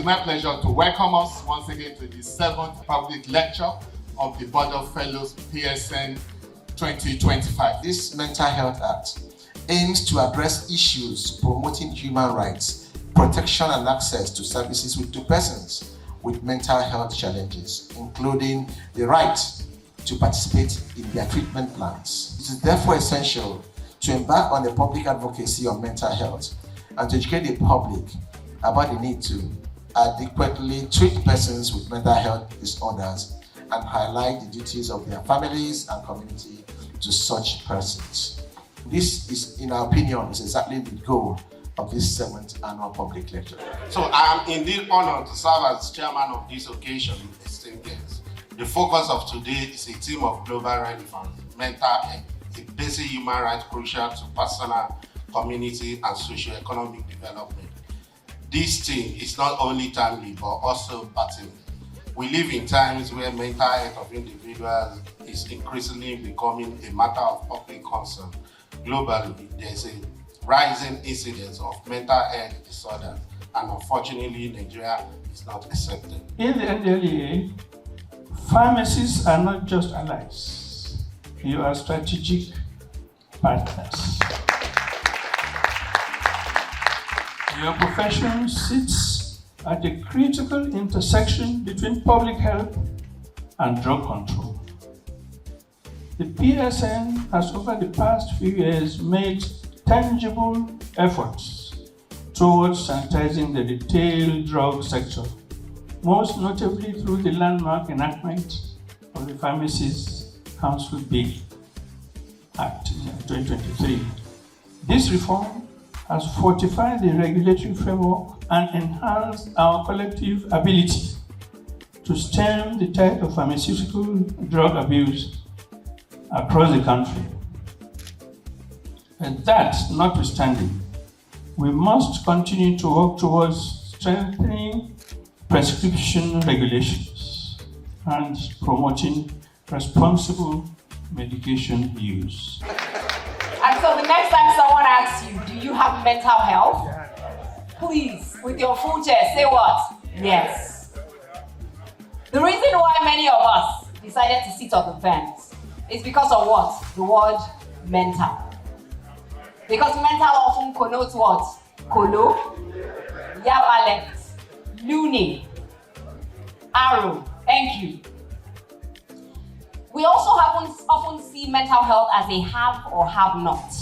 is my pleasure to welcome us once again to the 7th public lecture of the Board of Fellows-PSN 2025. This Mental Health Act aims to address issues promoting human rights, protection and access to services to persons with mental health challenges, including the right to participate in their treatment plans. It is therefore essential to embark on the public advocacy of mental health and to educate the public about the need to adequately treat persons with mental health disorders and highlight the duties of their families and community to such persons. This is, in our opinion, is exactly the goal of this 7th annual public lecture. So I am indeed honored to serve as chairman of this occasion with esteemed guests. The focus of today is a theme of global relevance, mental health, a basic human right crucial to personal, community and socio-economic development. This theme is not only timely but also pertinent. We live in times where mental health of individuals is increasingly becoming a matter of public concern. Globally, there is a rising incidence of mental health disorders, and unfortunately, Nigeria is not accepted. In the NDLEA, pharmacists are not just allies, you are strategic partners. Your profession sits at the critical intersection between public health and drug control. The PSN has over the past few years made tangible efforts towards sanitizing the retail drug sector, most notably through the landmark enactment of the Pharmacies Council Bill Act 2023. This reform has fortified the regulatory framework and enhanced our collective ability to stem the tide of pharmaceutical drug abuse across the country. And that notwithstanding, we must continue to work towards strengthening prescription regulations and promoting responsible medication use. And so the next time someone asks you, do you have mental health? Please, with your full chest, say what? Yes. The reason why many of us decided to sit on the fence is because of what? The word mental. Because mental often connotes what? Kolo, yabalet, luni, arrow. Thank you. We also often see mental health as a have or have not.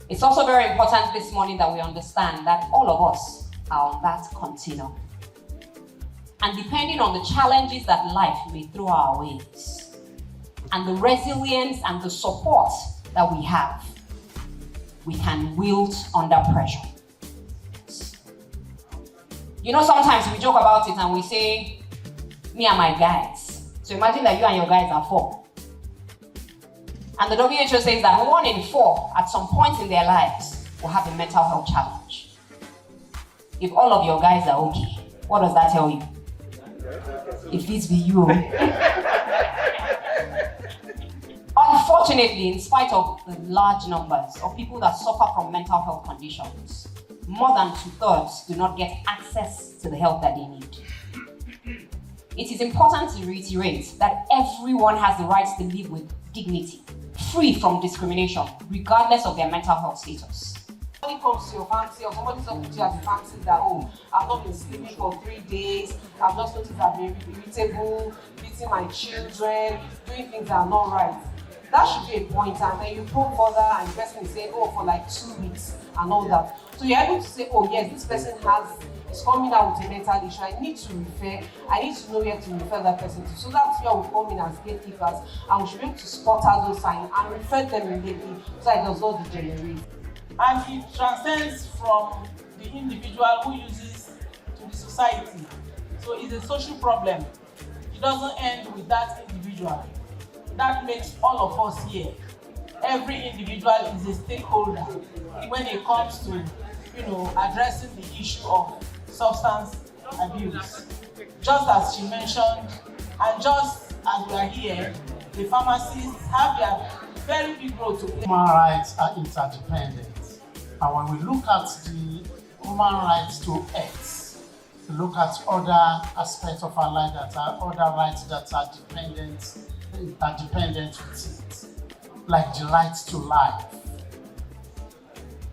It's also very important this morning that we understand that all of us are on that continuum. And depending on the challenges that life may throw our ways, and the resilience and the support that we have, we can wield under pressure. You know, sometimes we joke about it and we say, me and my guys. So imagine that you and your guys are 4. And the WHO says that 1 in 4 at some point in their lives will have a mental health challenge. If all of your guys are okay, what does that tell you? If this be you. Unfortunately, in spite of the large numbers of people that suffer from mental health conditions, more than 2/3 do not get access to the help that they need. It is important to reiterate that everyone has the right to live with dignity, free from discrimination, regardless of their mental health status. Somebody comes to your pharmacy or somebody talks to you at the pharmacy that, oh, I've not been sleeping for 3 days, I've just noticed I've been irritable, beating my children, doing things that are not right. That should be a point, and then you probe further and the person is saying, oh, for like 2 weeks and all that. So you're able to say, oh yes, this person is coming out with a mental issue. I need to refer, I need to know where to refer that person to. So that's where we come in as gatekeepers, and we should be able to spot out those signs and refer them immediately so it does not degenerate. And it transcends from the individual who uses to the society. So it's a social problem. It doesn't end with that individual. That makes all of us here. Every individual is a stakeholder when it comes to, addressing the issue of substance abuse. Just as she mentioned, and just as we are here, the pharmacists have their very big role to play. Human rights are interdependent. And when we look at the human rights to health. Look at other aspects of our life that are other rights that are dependent with it, like the right to life.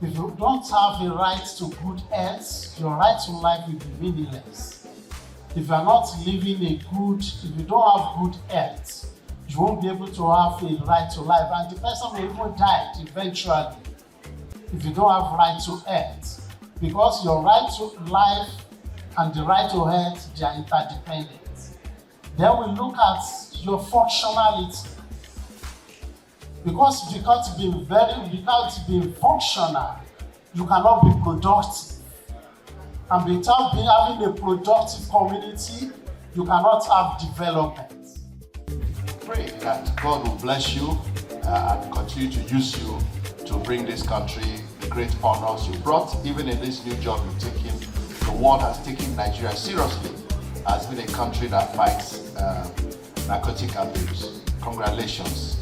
If you don't have a right to good health, your right to life will be meaningless. If you are not living if you don't have good health, you won't be able to have a right to life, and the person will even die eventually if you don't have right to health, because your right to life and the right to health, they are interdependent. Then we look at your functionality. Because without being functional, you cannot be productive. And without having a productive community, you cannot have development. Pray that God will bless you and continue to use you to bring this country the great honors you brought. Even in this new job you've taken, the world has taken Nigeria seriously as being a country that fights narcotic abuse. Congratulations.